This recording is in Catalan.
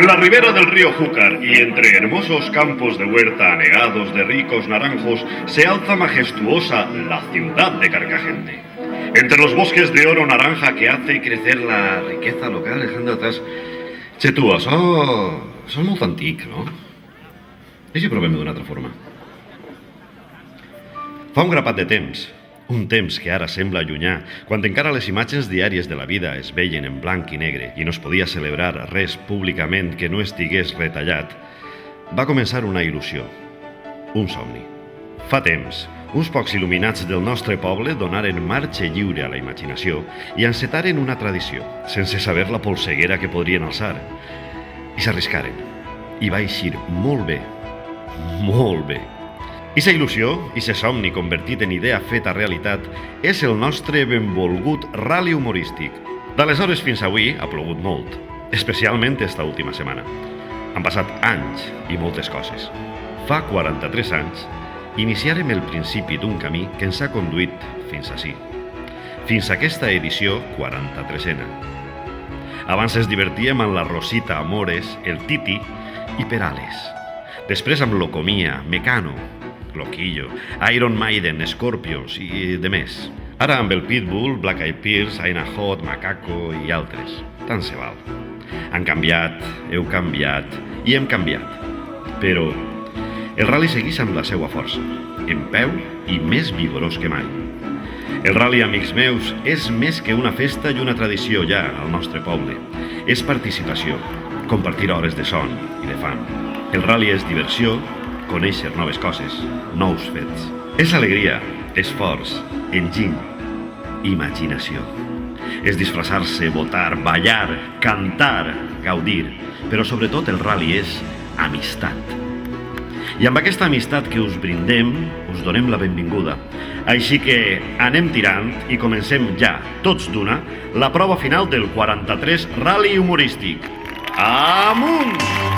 En la ribera del río Júcar y entre hermosos campos de huerta anegados de ricos naranjos se alza majestuosa la ciudad de Carcagente. Entre los bosques de oro naranja que hace crecer la riqueza local, dejando atrás... Che, tu, això és molt antic, no? I si provem d'una altra forma? Fa un grapat de temps, un temps que ara sembla llunyà, quan encara les imatges diàries de la vida es veien en blanc i negre i no es podia celebrar res públicament que no estigués retallat, va començar una il·lusió, un somni. Fa temps, uns pocs il·luminats del nostre poble donaren marxa lliure a la imaginació i encetaren una tradició, sense saber la polseguera que podrien alçar. I s'arriscaren. I va eixir molt bé, molt bé. Ixa il·lusió, ixe somni convertit en idea feta realitat, és el nostre benvolgut rally humorístic. D'aleshores fins avui ha plogut molt, especialment esta última setmana. Han passat anys i moltes coses. Fa 43 anys, iniciarem el principi d'un camí que ens ha conduït fins ací. Fins a aquesta edició 43a. Abans ens divertíem amb la Rosita Amores, el Titi i Perales. Després amb Locomia, Mecano, Loquillo, Iron Maiden, Scorpions i de més. Ara amb el Pitbull, Black Eyed Peas, Aina Hot, Macaco i altres. Tant se val. Han canviat, heu canviat i hem canviat. Però el rally segueix amb la seva força, en peu i més vigorós que mai. El rally, amics meus, és més que una festa i una tradició ja al nostre poble. És participació, compartir hores de son i de fam. El rally és diversió, conèixer noves coses, nous fets. És alegria, esforç, enginy, imaginació. És disfressar-se, votar, ballar, cantar, gaudir. Però sobretot el rally és amistat. I amb aquesta amistat que us brindem, us donem la benvinguda. Així que anem tirant i comencem ja, tots d'una, la prova final del 43 Rally Humorístic. Amunt!